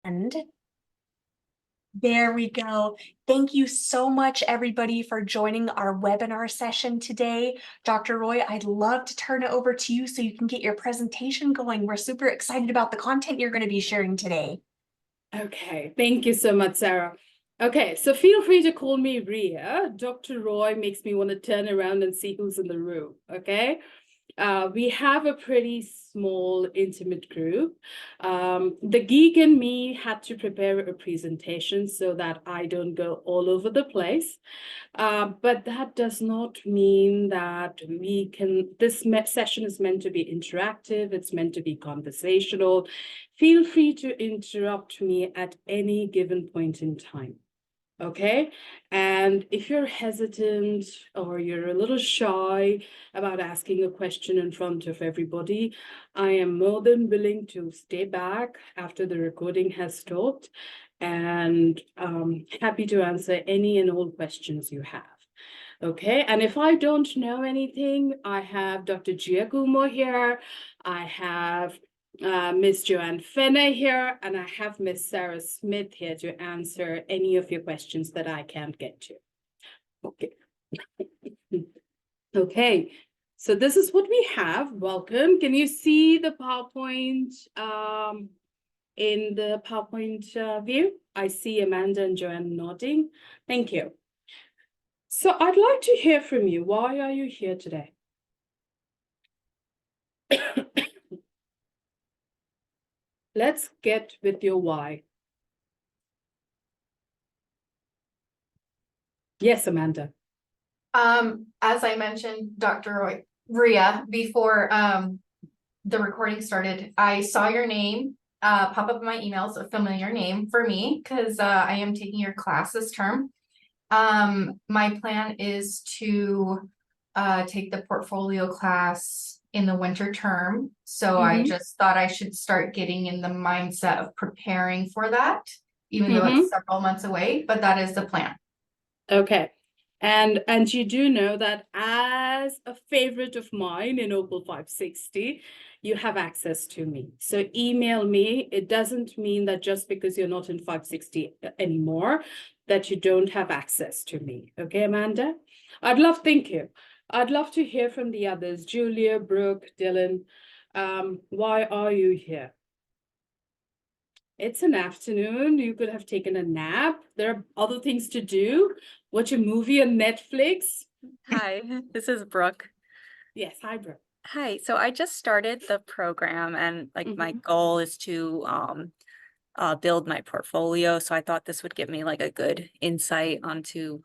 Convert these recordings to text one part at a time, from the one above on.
And there we go. Thank you so much, everybody, for joining our webinar session today. Dr. Roy, I'd love to turn it over to you so you can get your presentation going. We're super excited about the content you're going to be sharing today. Okay, thank you so much, Sarah. Okay, so feel free to call me Ria. Dr. Roy makes me want to turn around and see who's in the room, okay? We have a pretty small, intimate group. The geek and me had to prepare a presentation so that I don't go all over the place. But that does not mean that this session is meant to be interactive. It's meant to be conversational. Feel free to interrupt me at any given point in time. Okay. And if you're hesitant or you're a little shy about asking a question in front of everybody, I am more than willing to stay back after the recording has stopped and happy to answer any and all questions you have. Okay, and if I don't know anything, I have Dr. Giacomo here, I have Miss Joanne Fenner here, and I have Miss Sarah Smith here to answer any of your questions that I can't get to. Okay. Okay, so this is what we have. Welcome. Can you see the PowerPoint in the PowerPoint view? I see Amanda and Joanne nodding. Thank you. So I'd like to hear from you. Why are you here today? Let's get with your why. Yes, Amanda. As I mentioned, Dr. Ria, before the recording started, I saw your name pop up in my emails, a familiar name for me, because I am taking your class this term. My plan is to take the portfolio class in the winter term. So I just thought I should start getting in the mindset of preparing for that, even though it's several months away, but that is the plan. Okay. And you do know that as a favorite of mine in OPWL 560, you have access to me. So email me. It doesn't mean that just because you're not in 560 anymore, that you don't have access to me. Okay, Amanda? Thank you. I'd love to hear from the others. Julia, Brooke, Dylan, why are you here? It's an afternoon. You could have taken a nap. There are other things to do. Watch a movie on Netflix. Hi, this is Brooke. Yes, hi, Brooke. Hi, so I just started the program and my goal is to build my portfolio. So I thought this would give me like a good insight onto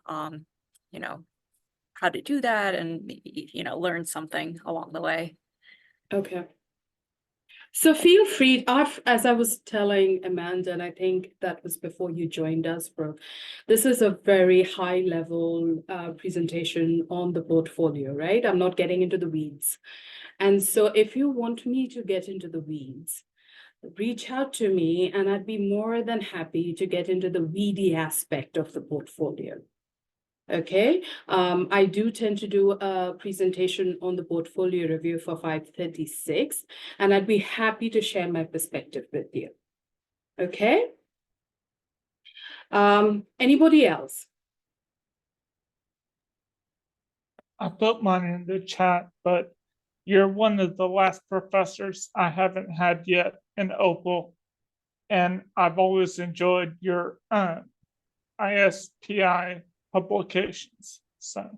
you know, how to do that and maybe, learn something along the way. Okay. So feel free, as I was telling Amanda, and I think that was before you joined us, Brooke, this is a very high level presentation on the portfolio, right? I'm not getting into the weeds. And so if you want me to get into the weeds, reach out to me and I'd be more than happy to get into the weedy aspect of the portfolio. Okay, I do tend to do a presentation on the portfolio review for 536, and I'd be happy to share my perspective with you. Okay. Anybody else? I put mine in the chat, but you're one of the last professors I haven't had yet in OPWL, and I've always enjoyed your ISPI publications. So,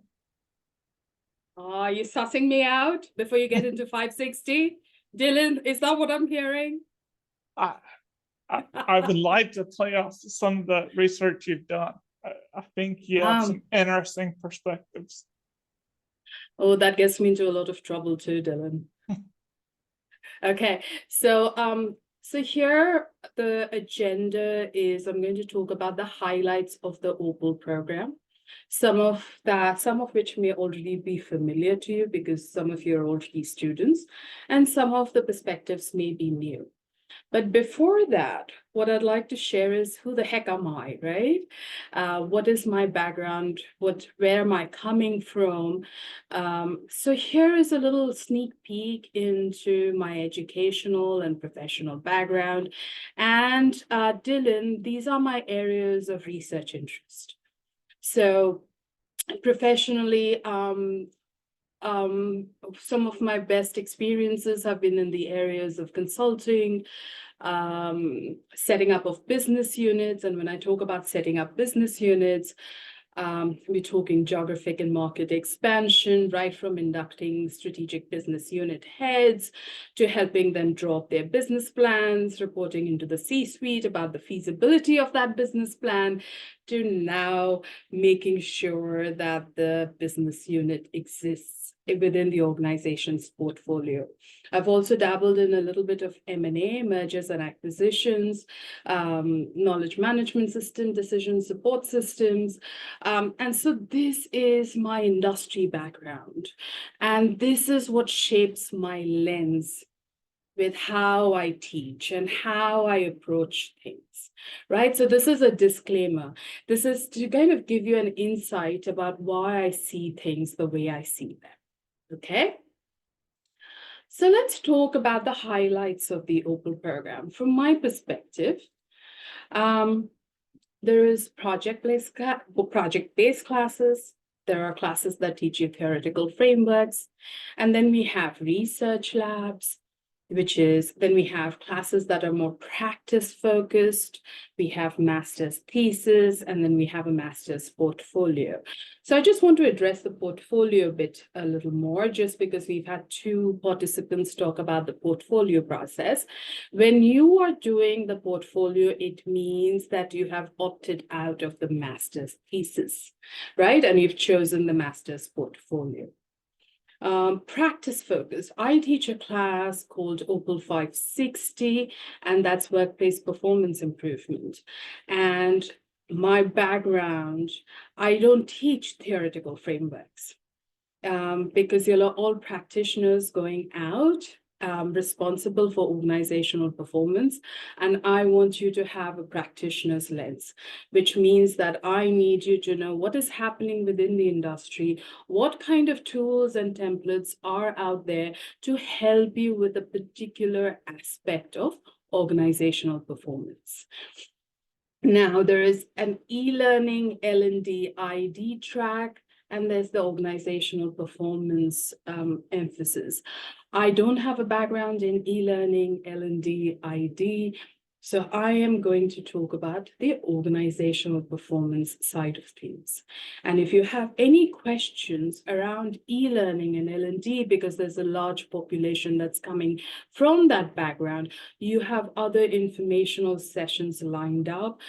are you sussing me out before you get into 560? Dylan, is that what I'm hearing? I would like to play off some of the research you've done. I think you have some interesting perspectives. Oh, that gets me into a lot of trouble too, Dylan. Okay, so here the agenda is I'm going to talk about the highlights of the OPWL program. Some of which may already be familiar to you because some of you are already students, and some of the perspectives may be new. But before that, what I'd like to share is who the heck am I, right? What is my background? Where am I coming from? So here is a little sneak peek into my educational and professional background. And Dylan, these are my areas of research interest. So professionally, some of my best experiences have been in the areas of consulting, setting up of business units. And when I talk about setting up business units, we're talking geographic and market expansion, right from inducting strategic business unit heads to helping them draw up their business plans, reporting into the C-suite about the feasibility of that business plan, to now making sure that the business unit exists within the organization's portfolio. I've also dabbled in a little bit of M&A, mergers and acquisitions, knowledge management system, decision support systems. And so this is my industry background. And this is what shapes my lens with how I teach and how I approach things, right? So this is a disclaimer. This is to kind of give you an insight about why I see things the way I see them, okay? So let's talk about the highlights of the OPWL program. From my perspective, there is project-based classes. There are classes that teach you theoretical frameworks. And then we have research labs, then we have classes that are more practice-focused. We have master's thesis, and then we have a master's portfolio. So I just want to address the portfolio bit a little more, just because we've had 2 participants talk about the portfolio process. When you are doing the portfolio, it means that you have opted out of the master's thesis, right? And you've chosen the master's portfolio. Practice focus. I teach a class called OPWL 560, and that's workplace performance improvement. And my background, I don't teach theoretical frameworks because you're all practitioners going out, responsible for organizational performance. And I want you to have a practitioner's lens, which means that I need you to know what is happening within the industry, what kind of tools and templates are out there to help you with a particular aspect of organizational performance. Now, there is an e-learning L&D ID track, and there's the organizational performance emphasis. I don't have a background in e-learning, L&D, ID, so I am going to talk about the organizational performance side of things. And if you have any questions around e-learning and L&D, because there's a large population that's coming from that background, you have other informational sessions lined up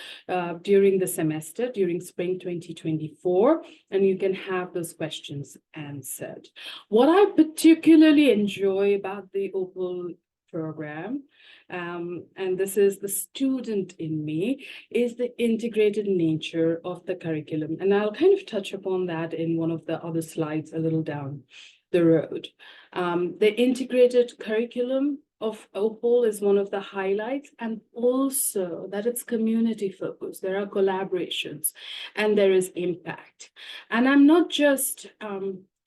during the semester, during spring 2024, and you can have those questions answered. What I particularly enjoy about the OPWL program, and this is the student in me, is the integrated nature of the curriculum. And I'll kind of touch upon that in one of the other slides a little down the road. The integrated curriculum of OPWL is one of the highlights, and also that it's community focused. There are collaborations and there is impact. And I'm not just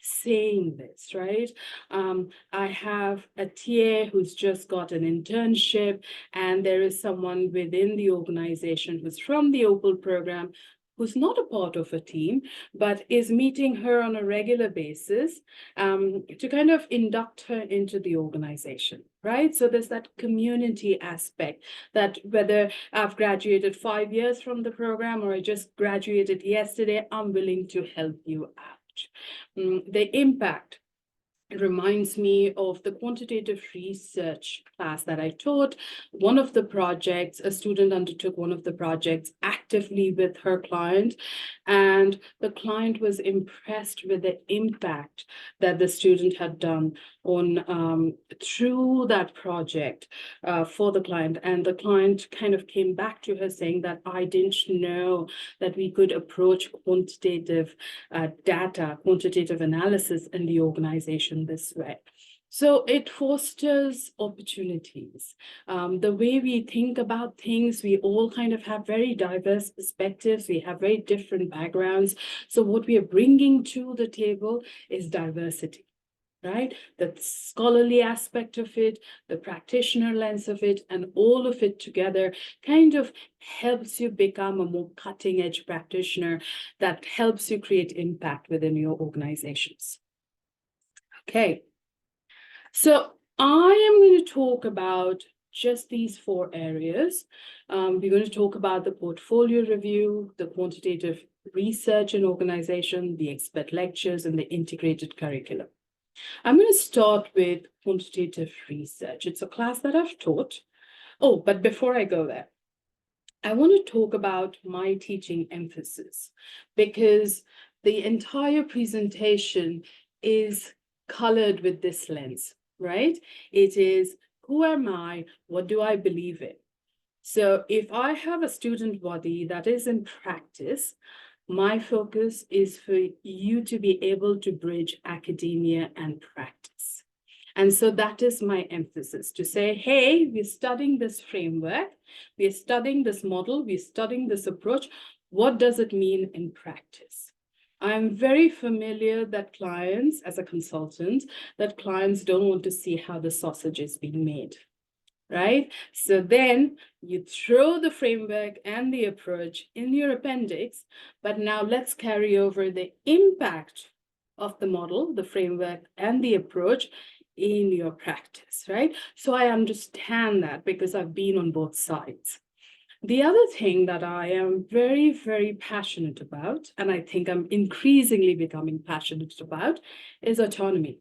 saying this, right? I have a TA who's just got an internship, and there is someone within the organization who's from the OPWL program who's not a part of a team, but is meeting her on a regular basis to kind of induct her into the organization, right? So there's that community aspect, that whether I've graduated 5 years from the program or I just graduated yesterday, I'm willing to help you out. The impact reminds me of the quantitative research class that I taught. One of the projects, a student undertook one of the projects actively with her client, and the client was impressed with the impact that the student had done on through that project for the client. And the client kind of came back to her saying that I didn't know that we could approach quantitative data, quantitative analysis in the organization this way. So it fosters opportunities. The way we think about things, we all kind of have very diverse perspectives. We have very different backgrounds. So what we are bringing to the table is diversity, right? The scholarly aspect of it, the practitioner lens of it, and all of it together kind of helps you become a more cutting edge practitioner that helps you create impact within your organizations. Okay. So I am going to talk about just these 4 areas. We're going to talk about the portfolio review, the quantitative research and organization, the expert lectures, and the integrated curriculum. I'm going to start with quantitative research. It's a class that I've taught. Oh, but before I go there, I want to talk about my teaching emphasis, because the entire presentation is colored with this lens, right? It is, who am I? What do I believe in? So if I have a student body that is in practice, my focus is for you to be able to bridge academia and practice. And so that is my emphasis, to say, hey, we're studying this framework, we're studying this model, we're studying this approach. What does it mean in practice? I'm very familiar that clients, as a consultant, that clients don't want to see how the sausage is being made, right? So then you throw the framework and the approach in your appendix, but now let's carry over the impact of the model, the framework, and the approach in your practice, right? So I understand that because I've been on both sides. The other thing that I am very, very passionate about, and I think I'm increasingly becoming passionate about, is autonomy.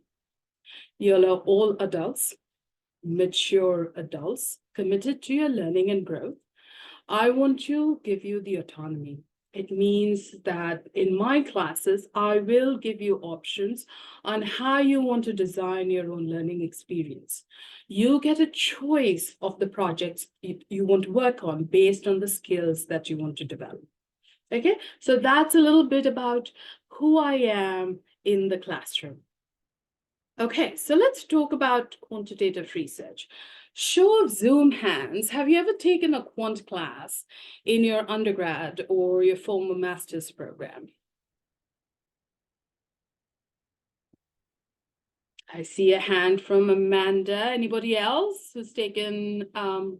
You're all adults, mature adults, committed to your learning and growth. I want to give you the autonomy. It means that in my classes, I will give you options on how you want to design your own learning experience. You get a choice of the projects you want to work on based on the skills that you want to develop. Okay, so that's a little bit about who I am in the classroom. Okay, so let's talk about quantitative research. Show of Zoom hands, have you ever taken a quant class in your undergrad or your former master's program? I see a hand from Amanda. Anybody else who's taken a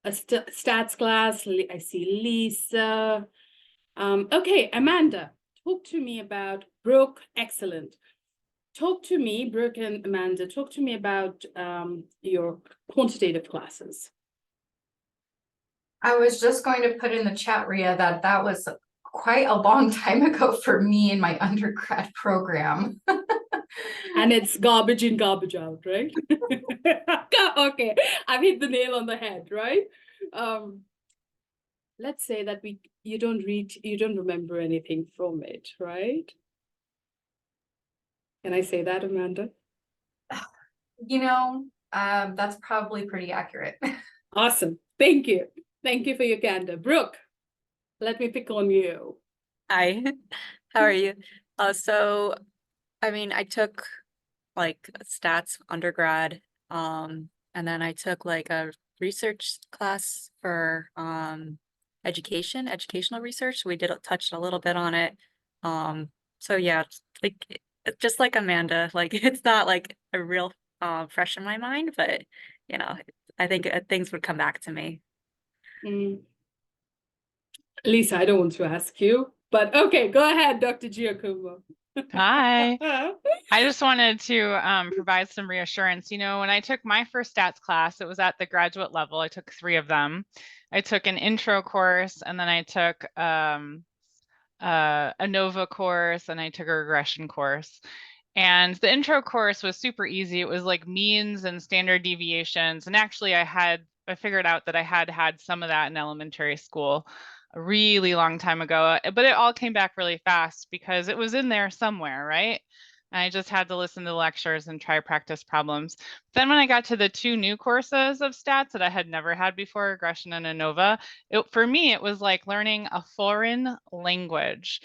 stats class? I see Lisa. Okay, Amanda, talk to me about Brooke. Excellent. Talk to me, Brooke and Amanda, talk to me about your quantitative classes. I was just going to put in the chat, Ria, that was quite a long time ago for me in my undergrad program. And it's garbage in, garbage out, right? Okay, I've hit the nail on the head, right? Let's say that you don't remember anything from it, right? Can I say that, Amanda? You know, that's probably pretty accurate. Awesome. Thank you. Thank you for your candor. Brooke, let me pick on you. Hi, how are you? So, I mean, I took like stats undergrad, and then I took like a research class for educational research. We touched a little bit on it. So yeah, just like Amanda, like it's not like a real fresh in my mind, but you know, I think things would come back to me. Lisa, I don't want to ask you, but okay, go ahead, Dr. Giacomo. Hi. I just wanted to provide some reassurance. You know, when I took my first stats class, it was at the graduate level. I took 3 of them. I took an intro course, and then I took a NOVA course, and I took a regression course. And the intro course was super easy. It was like means and standard deviations. And actually I figured out that I had some of that in elementary school a really long time ago, but it all came back really fast because it was in there somewhere, right? And I just had to listen to the lectures and try practice problems. Then when I got to the 2 new courses of stats that I had never had before, regression and ANOVA, for me, it was like learning a foreign language.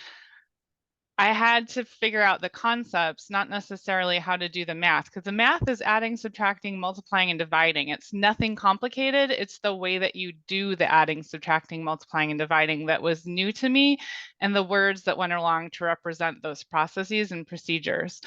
I had to figure out the concepts, not necessarily how to do the math, because the math is adding, subtracting, multiplying, and dividing. It's nothing complicated. It's the way that you do the adding, subtracting, multiplying, and dividing that was new to me, and the words that went along to represent those processes and procedures.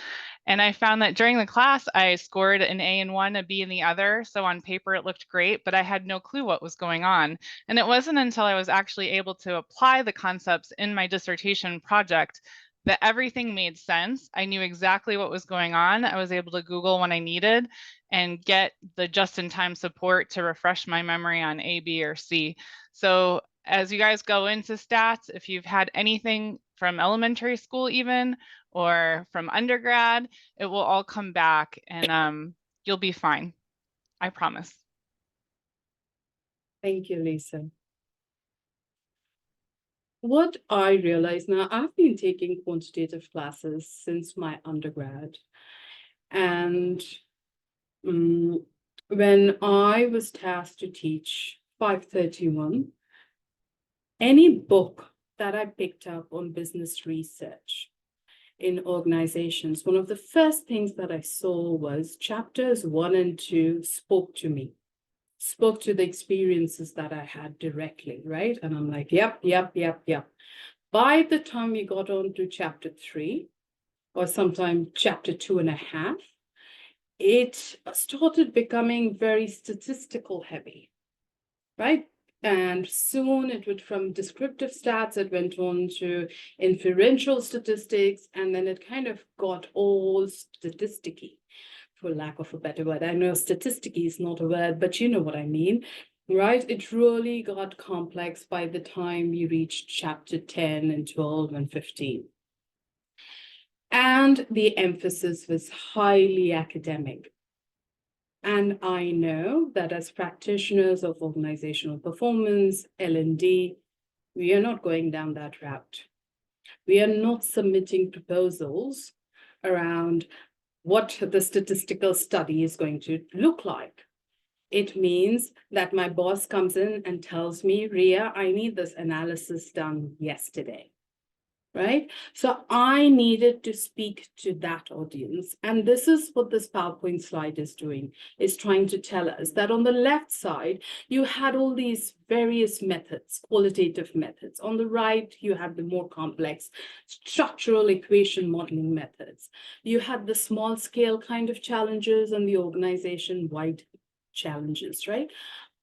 And I found that during the class, I scored an A in one, a B in the other. So on paper, it looked great, but I had no clue what was going on. And it wasn't until I was actually able to apply the concepts in my dissertation project that everything made sense. I knew exactly what was going on. I was able to Google when I needed and get the just-in-time support to refresh my memory on A, B, or C. So as you guys go into stats, if you've had anything from elementary school even, or from undergrad, it will all come back and you'll be fine. I promise. Thank you, Lisa. What I realize now, I've been taking quantitative classes since my undergrad. And when I was tasked to teach 531, any book that I picked up on business research in organizations, one of the first things that I saw was chapters 1 and 2 spoke to me, spoke to the experiences that I had directly, right? And I'm like, yep. By the time we got on to chapter 3, or sometime chapter 2.5, it started becoming very statistical heavy, right? And soon it would, from descriptive stats, it went on to inferential statistics, and then it kind of got all statisticky, for lack of a better word. I know statisticky is not a word, but you know what I mean, right? It really got complex by the time you reached chapter 10 and 12 and 15. And the emphasis was highly academic. And I know that as practitioners of organizational performance, L&D, we are not going down that route. We are not submitting proposals around what the statistical study is going to look like. It means that my boss comes in and tells me, Ria, I need this analysis done yesterday. Right? So I needed to speak to that audience. And this is what this PowerPoint slide is doing, is trying to tell us that on the left side, you had all these various methods, qualitative methods. On the right, you had the more complex structural equation modeling methods. You had the small scale kind of challenges and the organization-wide challenges, right?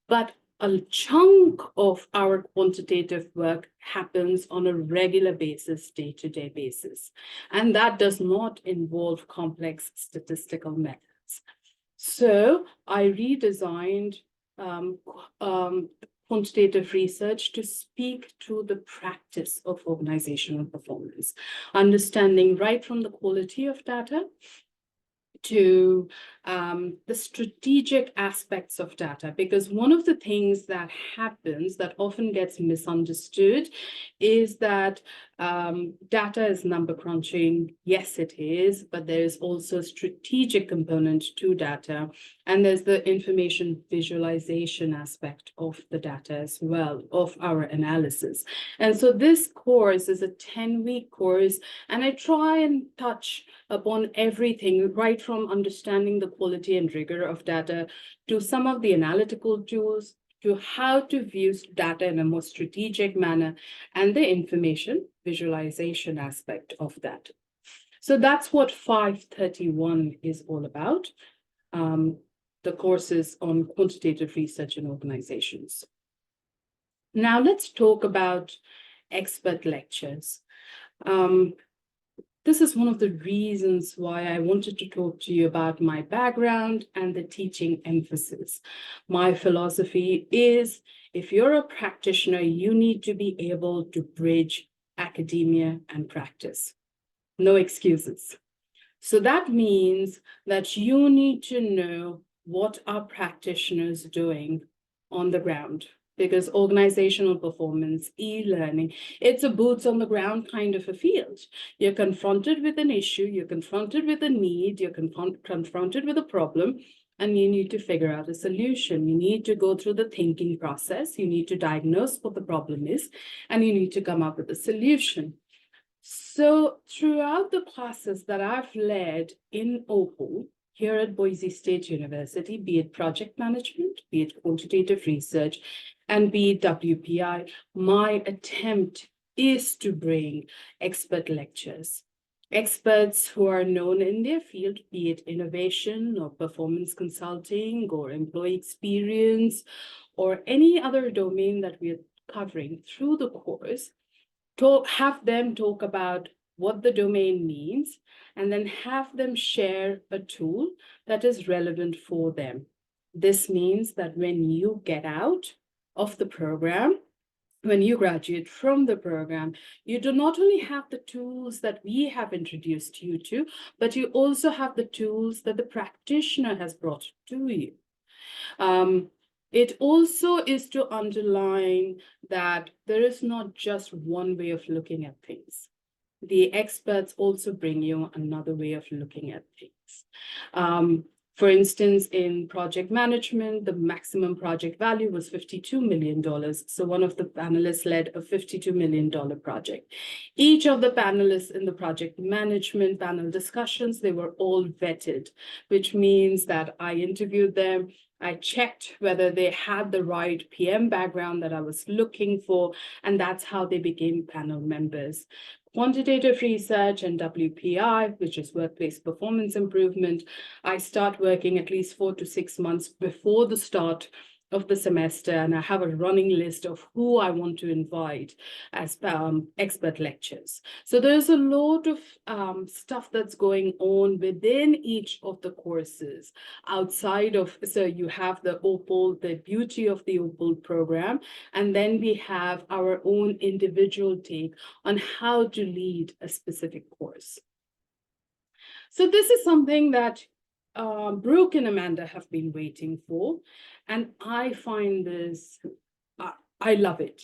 But a chunk of our quantitative work happens on a regular basis, day-to-day basis. And that does not involve complex statistical methods. So I redesigned quantitative research to speak to the practice of organizational performance, understanding right from the quality of data to the strategic aspects of data, because one of the things that happens that often gets misunderstood is that data is number crunching. Yes, it is, but there is also a strategic component to data, and there's the information visualization aspect of the data as well, of our analysis. And so this course is a 10-week course, and I try and touch upon everything, right from understanding the quality and rigor of data to some of the analytical tools, to how to view data in a more strategic manner, and the information visualization aspect of that. So that's what 531 is all about. The course is on quantitative research in organizations. Now let's talk about expert lectures. This is one of the reasons why I wanted to talk to you about my background and the teaching emphasis. My philosophy is, if you're a practitioner, you need to be able to bridge academia and practice. No excuses. So that means that you need to know what are practitioners doing on the ground, because organizational performance, e-learning, it's a boots on the ground kind of a field. You're confronted with an issue, you're confronted with a need, you're confronted with a problem, and you need to figure out a solution. You need to go through the thinking process, you need to diagnose what the problem is, and you need to come up with a solution. So throughout the classes that I've led in OPWL here at Boise State University, be it project management, be it quantitative research, and be it WPI, my attempt is to bring expert lectures. Experts who are known in their field, be it innovation or performance consulting or employee experience or any other domain that we're covering through the course, to have them talk about what the domain means, and then have them share a tool that is relevant for them. This means that when you get out of the program, when you graduate from the program, you do not only have the tools that we have introduced you to, but you also have the tools that the practitioner has brought to you. It also is to underline that there is not just one way of looking at things. The experts also bring you another way of looking at things. For instance, in project management, the maximum project value was $52 million. So one of the panelists led a $52 million project. Each of the panelists in the project management panel discussions, they were all vetted, which means that I interviewed them. I checked whether they had the right PM background that I was looking for, and that's how they became panel members. Quantitative research and WPI, which is workplace performance improvement, I start working at least 4 to 6 months before the start of the semester, and I have a running list of who I want to invite as expert lectures. So there's a lot of stuff that's going on within each of the courses outside of, so you have the OPWL, the beauty of the OPWL program, and then we have our own individual take on how to lead a specific course. So this is something that Brooke and Amanda have been waiting for, and I find this, I love it,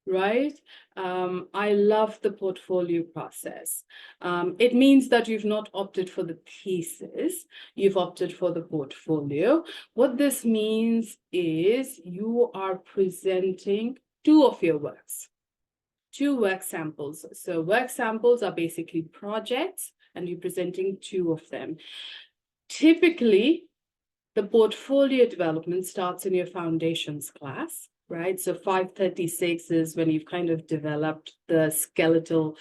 right? I love the portfolio process. It means that you've not opted for the thesis, you've opted for the portfolio. What this means is you are presenting 2 of your works, 2 work samples. So work samples are basically projects, and you're presenting 2 of them. Typically, the portfolio development starts in your foundations class, right? So 536 is when you've kind of developed the skeleton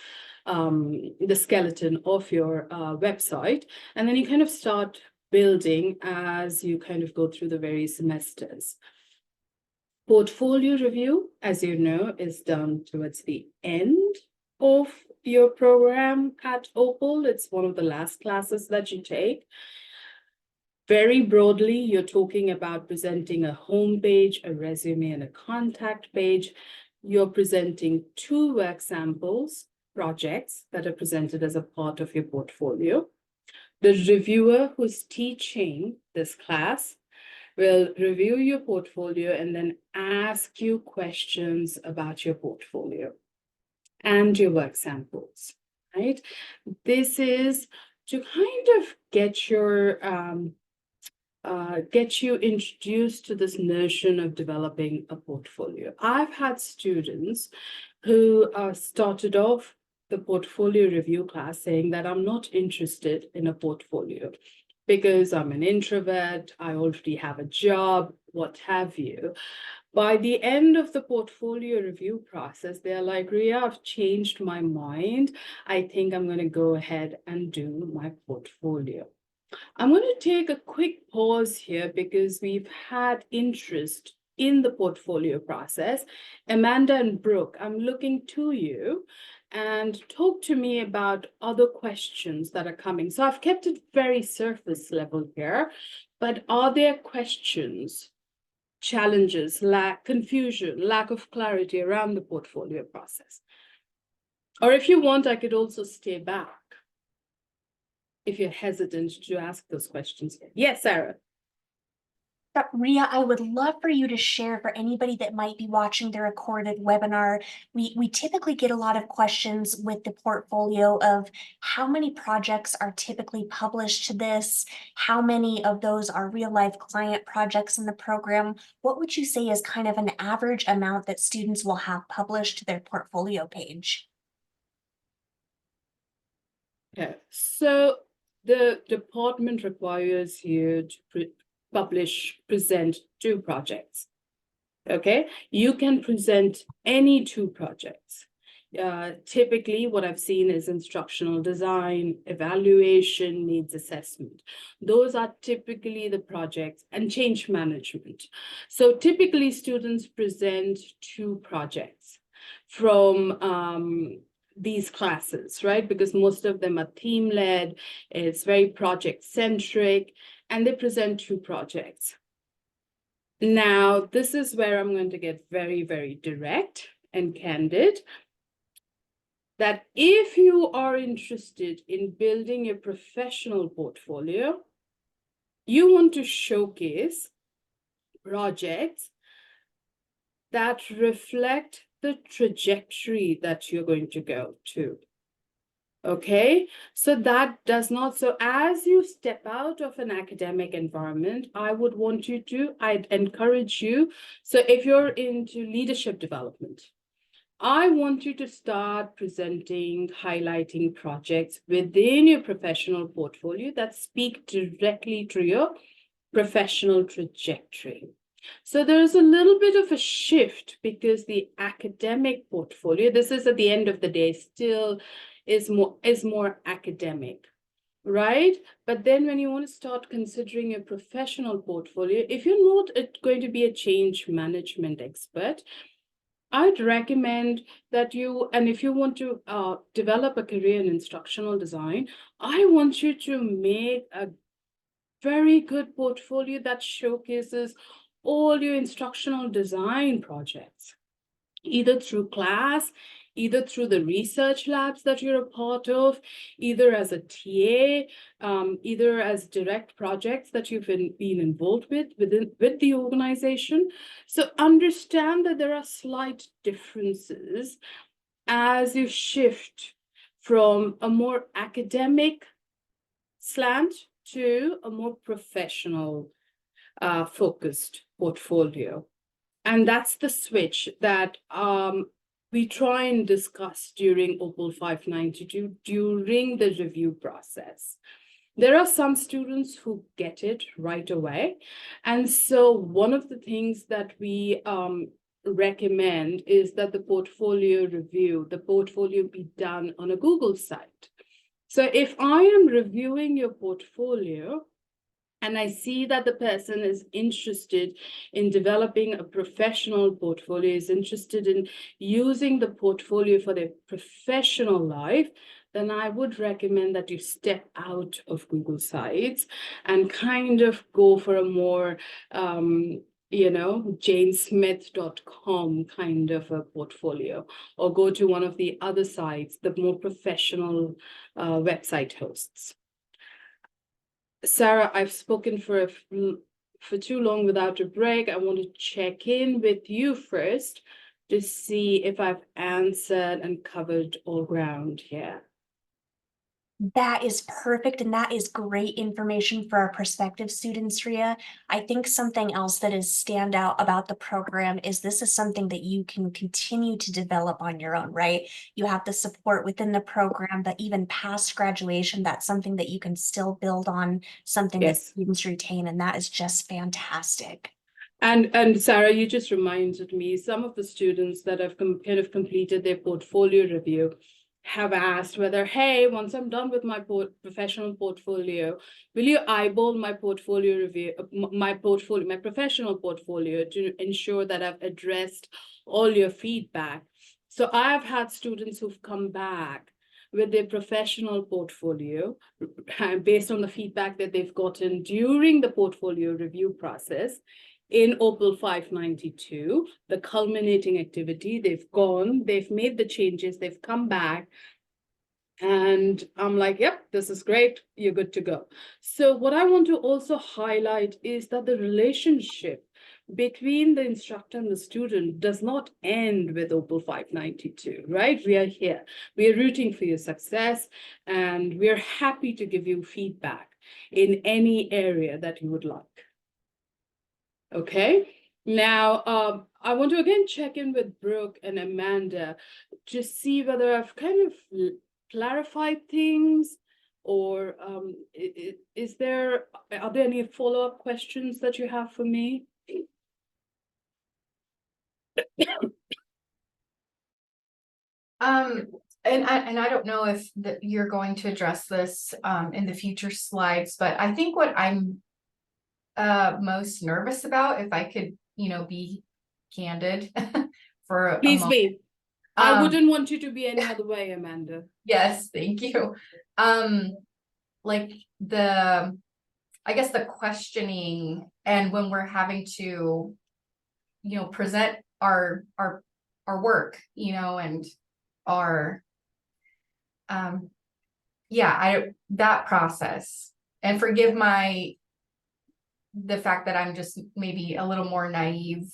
of your website, and then you kind of start building as you kind of go through the various semesters. Portfolio review, as you know, is done towards the end of your program at OPWL. It's one of the last classes that you take. Very broadly, you're talking about presenting a home page, a resume, and a contact page. You're presenting 2 work samples, projects that are presented as a part of your portfolio. The reviewer who's teaching this class will review your portfolio and then ask you questions about your portfolio and your work samples, right? This is to kind of get you introduced to this notion of developing a portfolio. I've had students who started off the portfolio review class saying that I'm not interested in a portfolio because I'm an introvert, I already have a job, what have you. By the end of the portfolio review process, they're like, Ria, I've changed my mind. I think I'm going to go ahead and do my portfolio. I'm going to take a quick pause here because we've had interest in the portfolio process. Amanda and Brooke, I'm looking to you and talk to me about other questions that are coming. So I've kept it very surface level here, but are there questions, challenges, confusion, lack of clarity around the portfolio process? Or if you want, I could also stay back if you're hesitant to ask those questions. Yes, Sarah. Ria, I would love for you to share for anybody that might be watching the recorded webinar. We typically get a lot of questions with the portfolio of how many projects are typically published to this, how many of those are real life client projects in the program. What would you say is kind of an average amount that students will have published to their portfolio page? Okay, so the department requires you to present 2 projects. Okay, you can present any 2 projects. Typically, what I've seen is instructional design, evaluation, needs assessment. Those are typically the projects, and change management. So typically, students present 2 projects from these classes, right? Because most of them are theme-led, it's very project-centric, and they present 2 projects. Now, this is where I'm going to get very, very direct and candid. That if you are interested in building a professional portfolio, you want to showcase projects that reflect the trajectory that you're going to go to. Okay, so that does not, so as you step out of an academic environment, I'd encourage you, so if you're into leadership development, I want you to start presenting, highlighting projects within your professional portfolio that speak directly to your professional trajectory. So there's a little bit of a shift because the academic portfolio, this is at the end of the day, still is more academic, right? But then when you want to start considering a professional portfolio, if you're not going to be a change management expert, I'd recommend that and if you want to develop a career in instructional design, I want you to make a very good portfolio that showcases all your instructional design projects, either through class, either through the research labs that you're a part of, either as a TA, either as direct projects that you've been involved with the organization. So understand that there are slight differences as you shift from a more academic slant to a more professional focused portfolio. And that's the switch that we try and discuss during OPWL 592 during the review process. There are some students who get it right away. And so one of the things that we recommend is that the portfolio be done on a Google site. So if I am reviewing your portfolio, and I see that the person is interested in developing a professional portfolio, is interested in using the portfolio for their professional life, then I would recommend that you step out of Google Sites and kind of go for a more, janesmith.com kind of a portfolio, or go to one of the other sites, the more professional website hosts. Sarah, I've spoken for too long without a break. I want to check in with you first to see if I've answered and covered all ground here. That is perfect, and that is great information for our prospective students, Ria. I think something else that is stand out about the program is this is something that you can continue to develop on your own, right? You have the support within the program, but even past graduation, that's something that you can still build on, something that students retain, and that is just fantastic. And Sarah, you just reminded me, some of the students that have kind of completed their portfolio review have asked whether, hey, once I'm done with my professional portfolio, will you eyeball my portfolio review, my professional portfolio, to ensure that I've addressed all your feedback? So I've had students who've come back with their professional portfolio based on the feedback that they've gotten during the portfolio review process. In OPWL 592, the culminating activity, they've made the changes, they've come back, and I'm like, yep, this is great, you're good to go. So what I want to also highlight is that the relationship between the instructor and the student does not end with OPWL 592, right? We are here, we are rooting for your success, and we're happy to give you feedback in any area that you would like. Okay, now I want to again check in with Brooke and Amanda to see whether I've kind of clarified things, Or are there any follow-up questions that you have for me? And I don't know if you're going to address this in the future slides, but I think what I'm most nervous about, if I could, be candid for a Please moment. be. I wouldn't want you to be any other way, Amanda. Yes, thank you. Like I guess the questioning, and when we're having to, present our work, and our that process, and forgive the fact that I'm just maybe a little more naive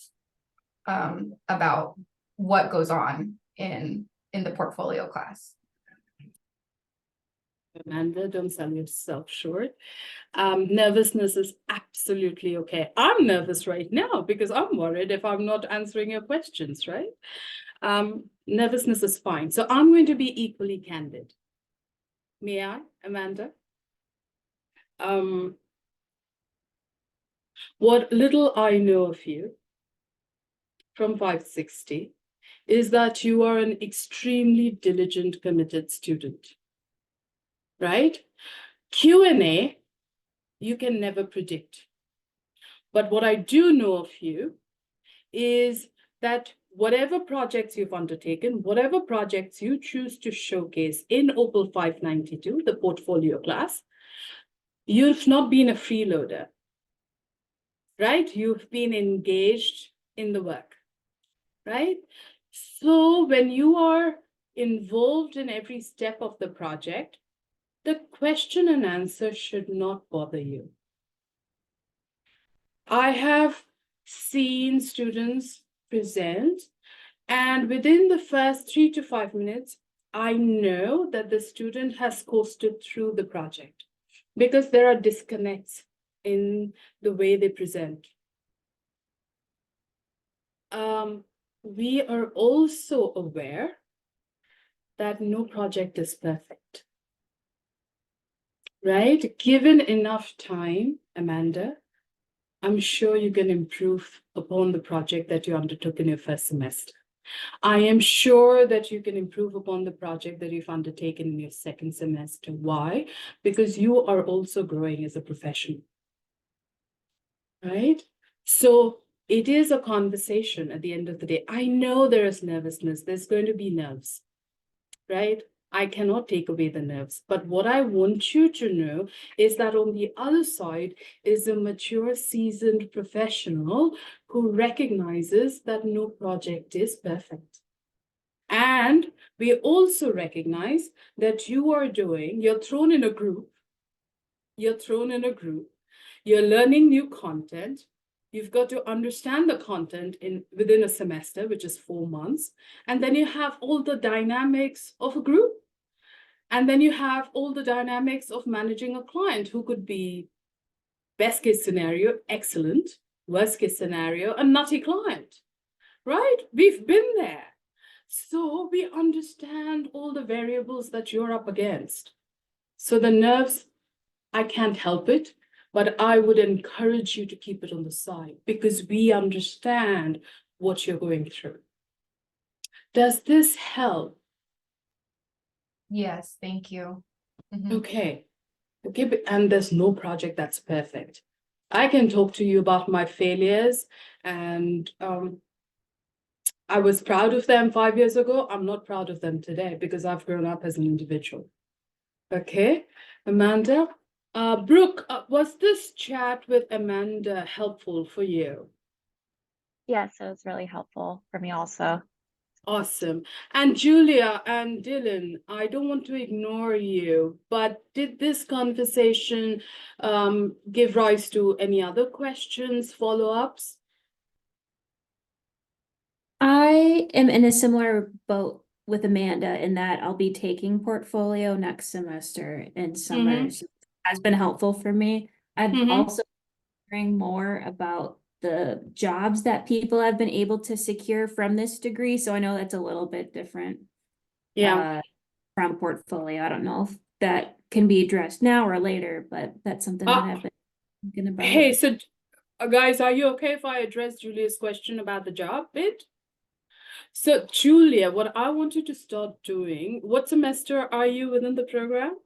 about what goes on in the portfolio class. Amanda, don't sell yourself short. Nervousness is absolutely okay. I'm nervous right now because I'm worried if I'm not answering your questions, right? Nervousness is fine. So I'm going to be equally candid. May I, Amanda? What little I know of you from 560 is that you are an extremely diligent, committed student, right? Q&A, you can never predict. But what I do know of you is that whatever projects you've undertaken, whatever projects you choose to showcase in OPWL 592, the portfolio class, you've not been a freeloader, right? You've been engaged in the work, right? So when you are involved in every step of the project, the question and answer should not bother you. I have seen students present, and within the first 3 to 5 minutes, I know that the student has coasted through the project because there are disconnects in the way they present. We are also aware that no project is perfect, right? Given enough time, Amanda, I'm sure you can improve upon the project that you undertook in your first semester. I am sure that you can improve upon the project that you've undertaken in your second semester. Why? Because you are also growing as a professional, right? So it is a conversation at the end of the day. I know there is nervousness. There's going to be nerves, right? I cannot take away the nerves. But what I want you to know is that on the other side is a mature, seasoned professional who recognizes that no project is perfect. And we also recognize that you're thrown in a group, you're learning new content. You've got to understand the content within a semester, which is 4 months. And then you have all the dynamics of a group. And then you have all the dynamics of managing a client who could be best case scenario, excellent, worst case scenario, a nutty client, right? We've been there. So we understand all the variables that you're up against. So the nerves, I can't help it, but I would encourage you to keep it on the side because we understand what you're going through. Does this help? Yes, thank you. Okay, and there's no project that's perfect. I can talk to you about my failures, and I was proud of them 5 years ago. I'm not proud of them today because I've grown up as an individual. Okay, Amanda. Brooke, was this chat with Amanda helpful for you? Yes, it was really helpful for me also. Awesome. And Julia and Dylan, I don't want to ignore you, but did this conversation give rise to any other questions, follow-ups? I am in a similar boat with Amanda in that I'll be taking portfolio next semester in summer. So it has been helpful for me. I've also been hearing more about the jobs that people have been able to secure from this degree. So I know that's a little bit different. Yeah. From portfolio. I don't know if that can be addressed now or later, but that's something that I've been thinking about. Hey, so guys, are you okay if I address Julia's question about the job bit? So Julia, what I want you to start doing, what semester are you within the program?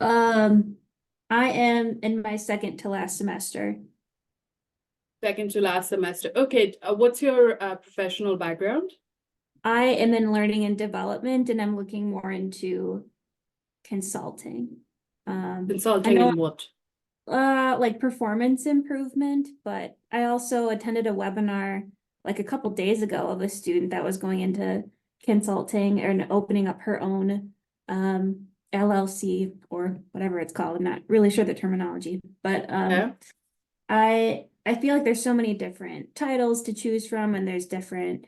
I am in my second to last semester. Second to last semester. Okay, what's your professional background? I am in learning and development, and I'm looking more into consulting. Consulting I know, in what? like performance improvement, but I also attended a webinar like a couple days ago of a student that was going into consulting and opening up her own LLC or whatever it's called. I'm not really sure the terminology, but Yeah. I feel like there's so many different titles to choose from, and there's different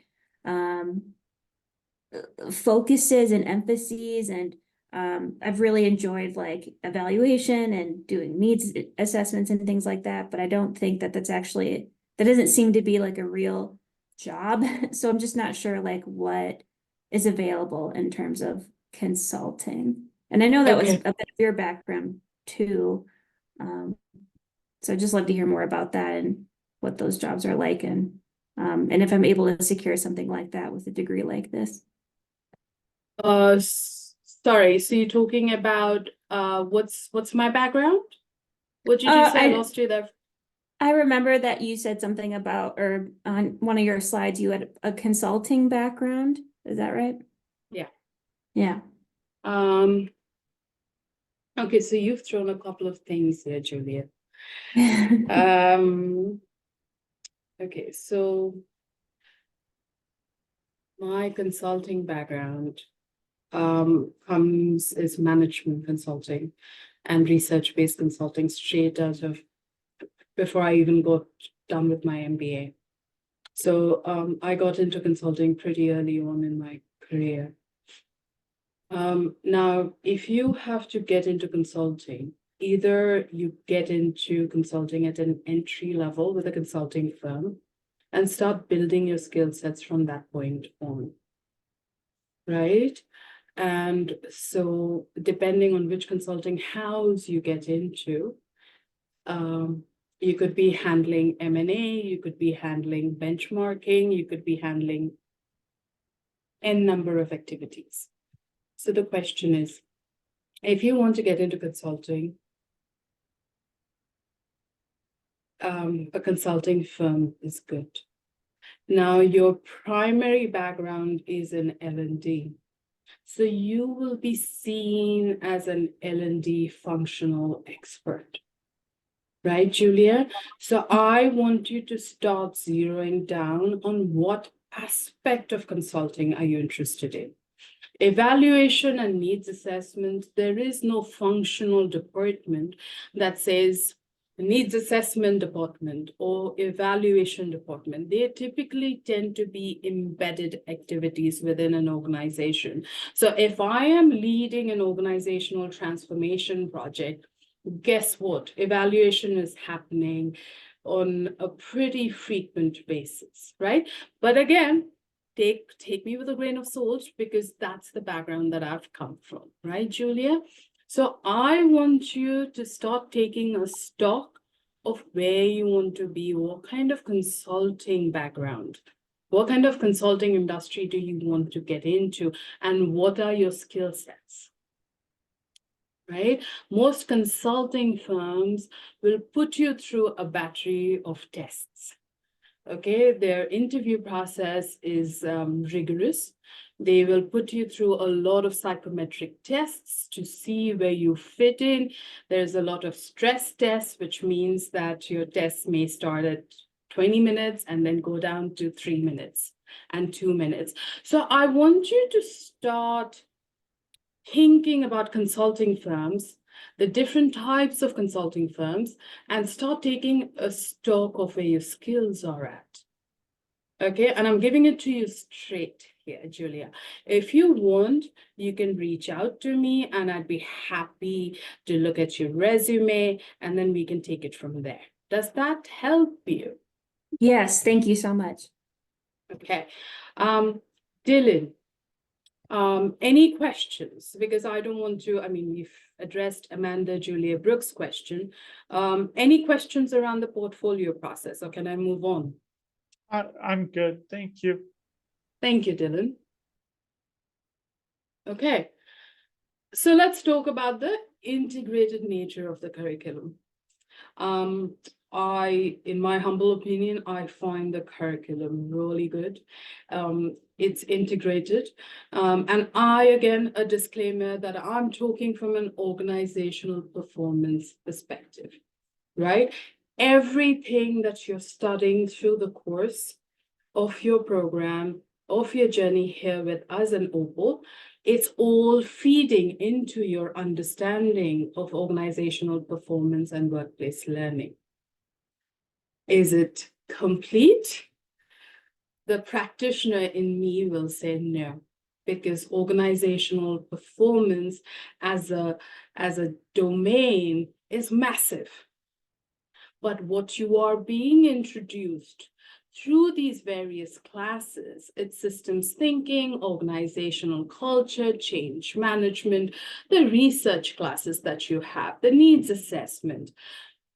focuses and emphases, and I've really enjoyed like evaluation and doing needs assessments and things like that, but I don't think that that doesn't seem to be like a real job. So I'm just not sure like what is available in terms of consulting. And I know that was Okay. a bit of your background too. So I'd just love to hear more about that and what those jobs are like, and if I'm able to secure something like that with a degree like this. Sorry, so you're talking about what's my background? What did you say? I lost you there. I remember that you said something about, or on one of your slides, you had a consulting background. Is that right? Yeah. Yeah. Okay, so you've thrown a couple of things here, Julia. Okay, so my consulting background comes is management consulting and research-based consulting straight out of before I even got done with my MBA. So I got into consulting pretty early on in my career. Now, if you have to get into consulting, either you get into consulting at an entry level with a consulting firm and start building your skill sets from that point on, right? And so depending on which consulting house you get into, you could be handling M&A, you could be handling benchmarking, you could be handling n number of activities. So the question is, if you want to get into consulting, a consulting firm is good. Now, your primary background is in L&D. So you will be seen as an L&D functional expert. Right, Julia? So I want you to start zeroing down on what aspect of consulting are you interested in. Evaluation and needs assessment, there is no functional department that says needs assessment department or evaluation department. They typically tend to be embedded activities within an organization. So if I am leading an organizational transformation project, guess what? Evaluation is happening on a pretty frequent basis, right? But again, take me with a grain of salt, because that's the background that I've come from, right, Julia? So I want you to start taking a stock of where you want to be, what kind of consulting background, what kind of consulting industry do you want to get into, and what are your skill sets? Right? Most consulting firms will put you through a battery of tests. Okay, their interview process is rigorous. They will put you through a lot of psychometric tests to see where you fit in. There's a lot of stress tests, which means that your tests may start at 20 minutes and then go down to 3 minutes and 2 minutes. So I want you to start thinking about consulting firms, the different types of consulting firms, and start taking a stock of where your skills are at. Okay, and I'm giving it to you straight here, Julia. If you want, you can reach out to me and I'd be happy to look at your resume, and then we can take it from there. Does that help you? Yes, thank you so much. Okay. Dylan, Any questions? Because I don't want to, I mean, we've addressed Amanda Julia Brooks' question. Any questions around the portfolio process, or can I move on? I'm good, thank you. Thank you, Dylan. Okay, so let's talk about the integrated nature of the curriculum. In my humble opinion, I find the curriculum really good. It's integrated. And again, a disclaimer that I'm talking from an organizational performance perspective, right? Everything that you're studying through the course of your program, of your journey here with us and OPWL, it's all feeding into your understanding of organizational performance and workplace learning. Is it complete? The practitioner in me will say no, because organizational performance as a domain is massive. But what you are being introduced through these various classes, it's systems thinking, organizational culture, change management, the research classes that you have, the needs assessment,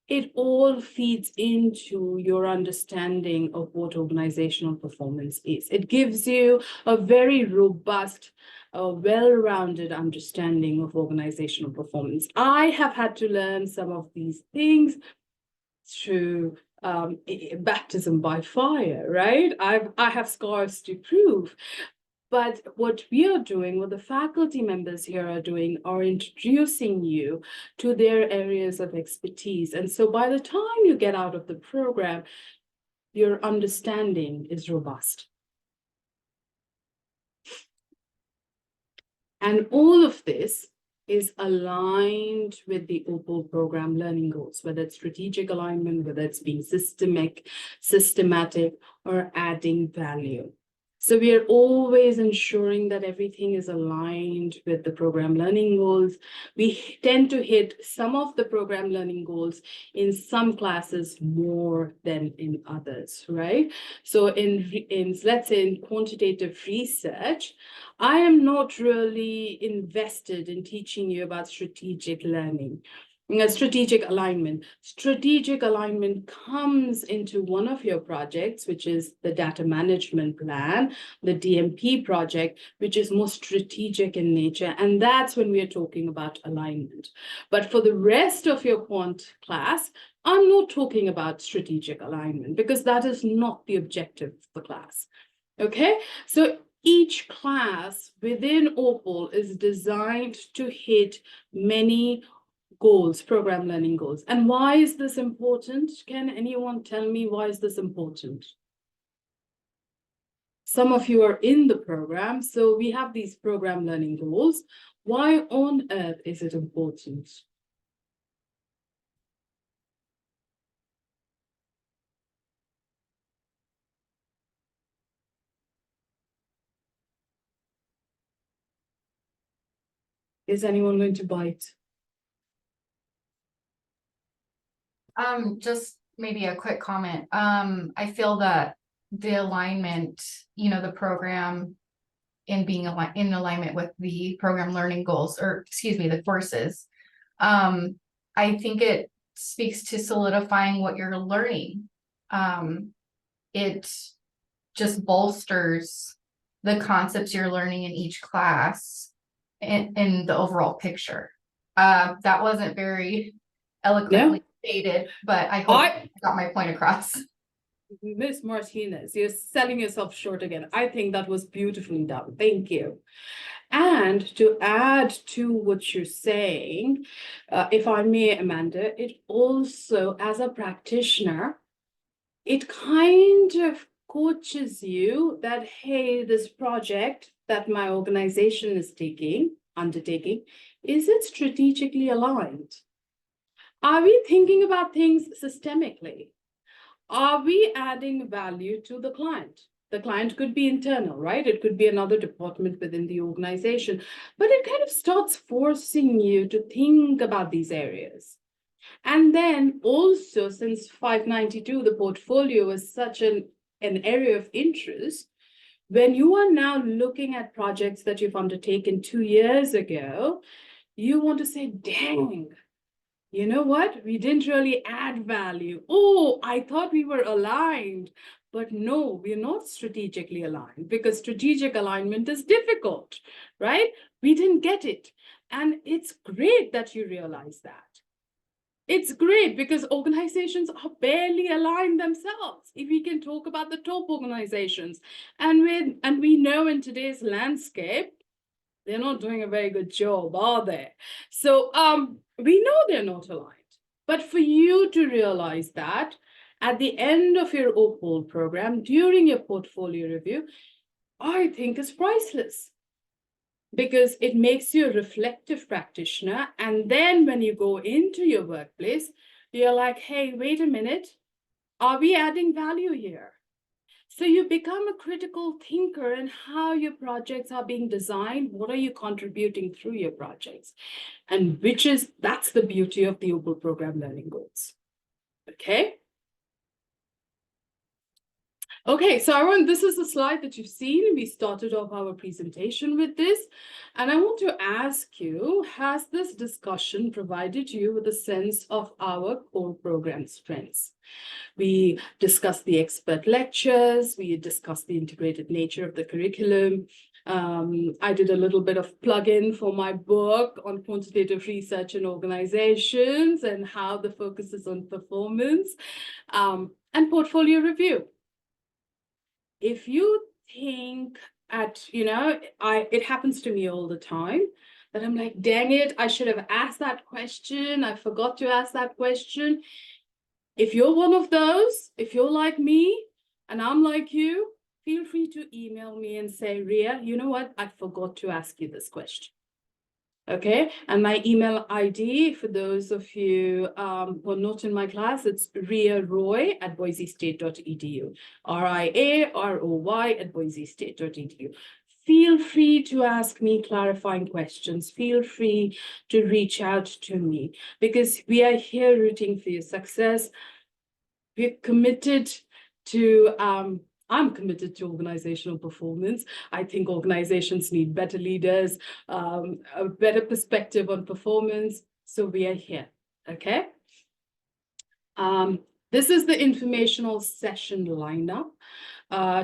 it all feeds into your understanding of what organizational performance is. It gives you a very robust, well-rounded understanding of organizational performance. I have had to learn some of these things through baptism by fire, right? I have scars to prove. But what we are doing, what the faculty members here are doing, are introducing you to their areas of expertise. And so by the time you get out of the program, your understanding is robust. And all of this is aligned with the OPWL program learning goals, whether it's strategic alignment, whether it's being systematic, or adding value. So we are always ensuring that everything is aligned with the program learning goals. We tend to hit some of the program learning goals in some classes more than in others, right? So in let's say in quantitative research, I am not really invested in teaching you about strategic learning. Strategic alignment. Strategic alignment comes into one of your projects, which is the data management plan, the DMP project, which is more strategic in nature. And that's when we are talking about alignment. But for the rest of your quant class, I'm not talking about strategic alignment because that is not the objective of the class. Okay, so each class within OPWL is designed to hit many goals, program learning goals. And why is this important? Can anyone tell me why is this important? Some of you are in the program, so we have these program learning goals. Why on earth is it important? Is anyone going to bite? Just maybe a quick comment. I feel that the alignment, the program in being in alignment with the program learning goals, or excuse me, the courses. I think it speaks to solidifying what you're learning. It just bolsters the concepts you're learning in each class in the overall picture. That wasn't very eloquently stated, but I hope I got my point across. Miss Martinez, you're selling yourself short again. I think that was beautifully done. Thank you. And to add to what you're saying, if I may, Amanda, it also, as a practitioner, it kind of coaches you that, hey, this project that my organization is undertaking, is it strategically aligned? Are we thinking about things systemically? Are we adding value to the client? The client could be internal, right? It could be another department within the organization, but it kind of starts forcing you to think about these areas. And then also, since 592, the portfolio is such an area of interest, When you are now looking at projects that you've undertaken 2 years ago, you want to say, dang, you know what? We didn't really add value. Oh, I thought we were aligned. But no, we're not strategically aligned because strategic alignment is difficult, right? We didn't get it. And it's great that you realize that. It's great because organizations are barely aligned themselves. If we can talk about the top organizations, and we know in today's landscape, they're not doing a very good job, are they? So we know they're not aligned. But for you to realize that at the end of your OPWL program, during your portfolio review, I think is priceless. Because it makes you a reflective practitioner. And then when you go into your workplace, you're like, hey, wait a minute, are we adding value here? So you become a critical thinker in how your projects are being designed. What are you contributing through your projects? And that's the beauty of the OPWL program learning goals. Okay. Okay, so this is the slide that you've seen. We started off our presentation with this. And I want to ask you, has this discussion provided you with a sense of our core program strengths? We discussed the expert lectures. We discussed the integrated nature of the curriculum. I did a little bit of plug-in for my book on quantitative research in organizations and how the focus is on performance and portfolio review. If you think it happens to me all the time that I'm like, dang it, I should have asked that question. I forgot to ask that question. If you're one of those, if you're like me and I'm like you, feel free to email me and say, Ria, you know what? I forgot to ask you this question. Okay, and my email ID for those of you who are not in my class, it's riaroy@boisestate.edu, riaroy@boisestate.edu. Feel free to ask me clarifying questions. Feel free to reach out to me because we are here rooting for your success. We're committed to I'm committed to organizational performance. I think organizations need better leaders, a better perspective on performance. So we are here, okay? This is the informational session lineup.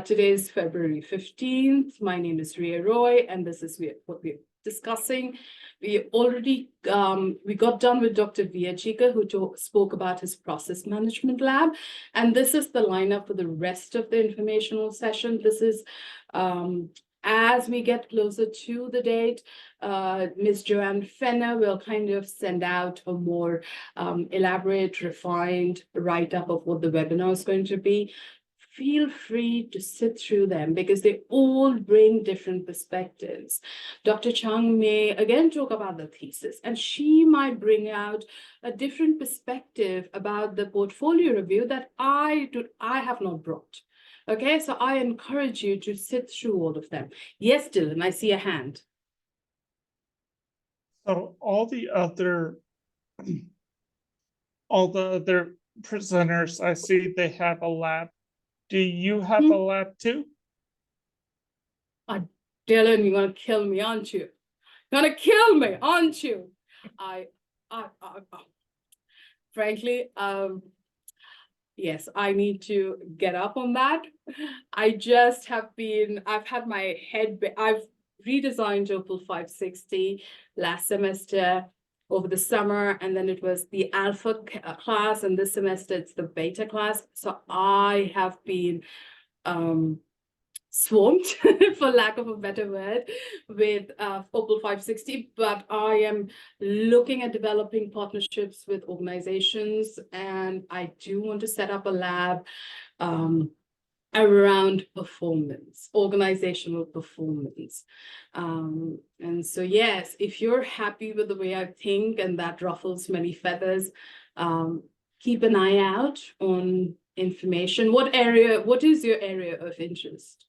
Today is February 15th. My name is Ria Roy, and this is what we're discussing. We already, we got done with Dr. Vijaychika, who spoke about his process management lab. And this is the lineup for the rest of the informational session. This is, as we get closer to the date, Ms. Joanne Fenner will kind of send out a more elaborate, refined write-up of what the webinar is going to be. Feel free to sit through them because they all bring different perspectives. Dr. Chung may again talk about the thesis, and she might bring out a different perspective about the portfolio review that I have not brought. Okay, so I encourage you to sit through all of them. Yes, Dylan, I see a hand. So all the other presenters, I see they have a lab. Do you have a lab too? Dylan, you're gonna kill me, aren't you? You're gonna kill me, aren't you? Frankly, yes, I need to get up on that. I've had my head, I've redesigned OPWL 560 last semester over the summer, and then it was the alpha class, and this semester it's the beta class. So I have been swamped, for lack of a better word, with OPWL 560, but I am looking at developing partnerships with organizations, and I do want to set up a lab around performance, organizational performance. And so, yes, if you're happy with the way I think and that ruffles many feathers, keep an eye out on information. What is your area of interest?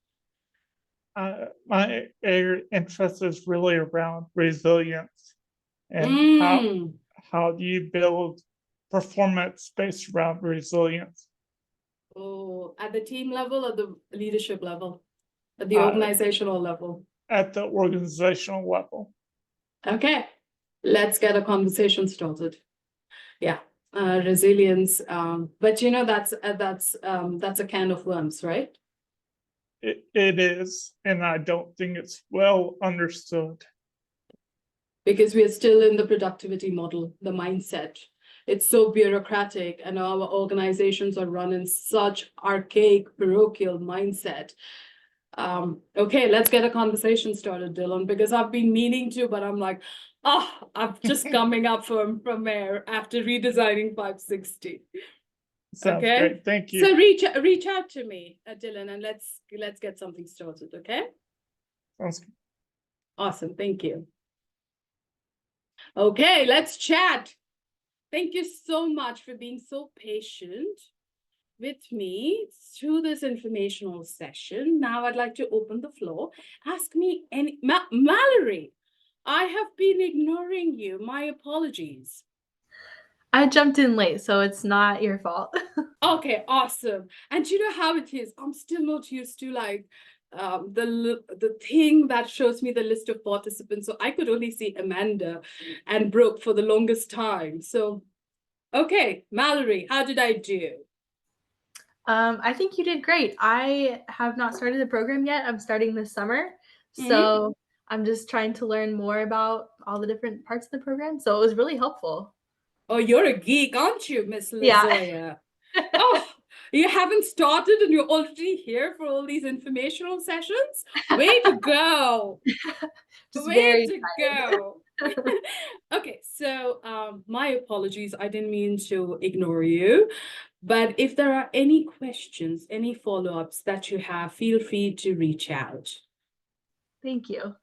My interest is really around resilience and how do you build performance based around resilience? Oh, at the team level or the leadership level? at the Uh, organizational level? at the organizational level. Okay, let's get a conversation started. Yeah, resilience. But you know that's a can of worms, right? It is, and I don't think it's well understood. Because we are still in the productivity model, the mindset. It's so bureaucratic, and our organizations are run in such archaic, parochial mindset. Okay, let's get a conversation started, Dylan, because I've been meaning to, but I'm like, I'm just coming up from air after redesigning 560. Sounds Okay. great. Thank you. So reach out to me, Dylan, and let's get something started. Okay. Sounds good. Awesome. Thank you. Okay, let's chat. Thank you so much for being so patient with me through this informational session. Now I'd like to open the floor. Ask me any, Mallory, I have been ignoring you. My apologies. I jumped in late, so it's not your fault. Okay, awesome. And you know how it is. I'm still not used to like the thing that shows me the list of participants. So I could only see Amanda and Brooke for the longest time. So, okay, Mallory, how did I do? I think you did great. I have not started the program yet. I'm starting this summer. So I'm just trying to learn more about all the different parts of the program. So it was really helpful. Oh, you're a geek, aren't you, Miss Yeah. Lazoya? Oh, you haven't started and you're already here for all these informational sessions? Way to go. Just Way very to tired. go. Okay, so my apologies. I didn't mean to ignore you. But if there are any questions, any follow-ups that you have, feel free to reach out. Thank you.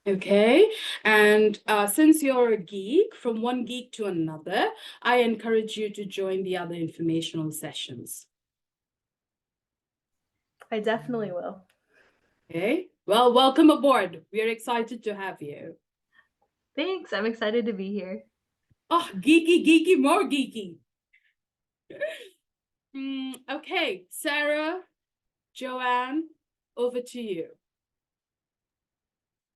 Okay, and since you're a geek, from one geek to another, I encourage you to join the other informational sessions. I definitely will. Okay, well, welcome aboard. We're excited to have you. Thanks. I'm excited to be here. Oh, geeky, more geeky. Okay, Sarah, Joanne, over to you.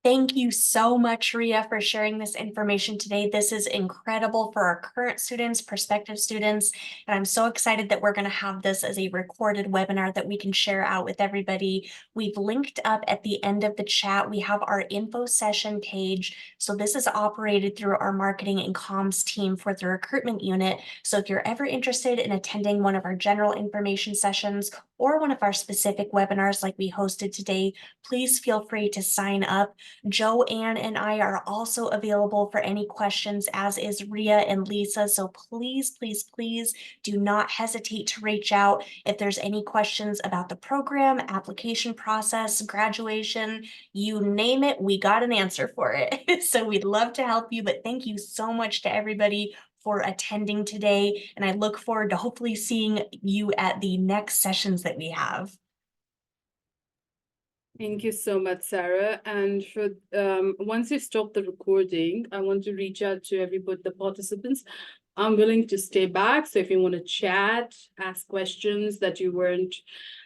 Thank you so much, Ria, for sharing this information today. This is incredible for our current students, prospective students, and I'm so excited that we're going to have this as a recorded webinar that we can share out with everybody. We've linked up at the end of the chat. We have our info session page. So this is operated through our marketing and comms team for the recruitment unit. So if you're ever interested in attending one of our general information sessions or one of our specific webinars like we hosted today, please feel free to sign up. Joanne and I are also available for any questions, as is Ria and Lisa. So please, please, please do not hesitate to reach out if there's any questions about the program, application process, graduation, you name it, we got an answer for it. So we'd love to help you, but thank you so much to everybody for attending today. And I look forward to hopefully seeing you at the next sessions that we have. Thank you so much, Sarah. And for once you stop the recording, I want to reach out to everybody, the participants. I'm willing to stay back. So if you want to chat, ask questions that you weren't,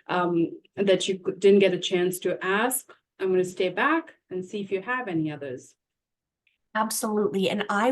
that you didn't get a chance to ask, I'm going to stay back and see if you have any others. Absolutely. And I will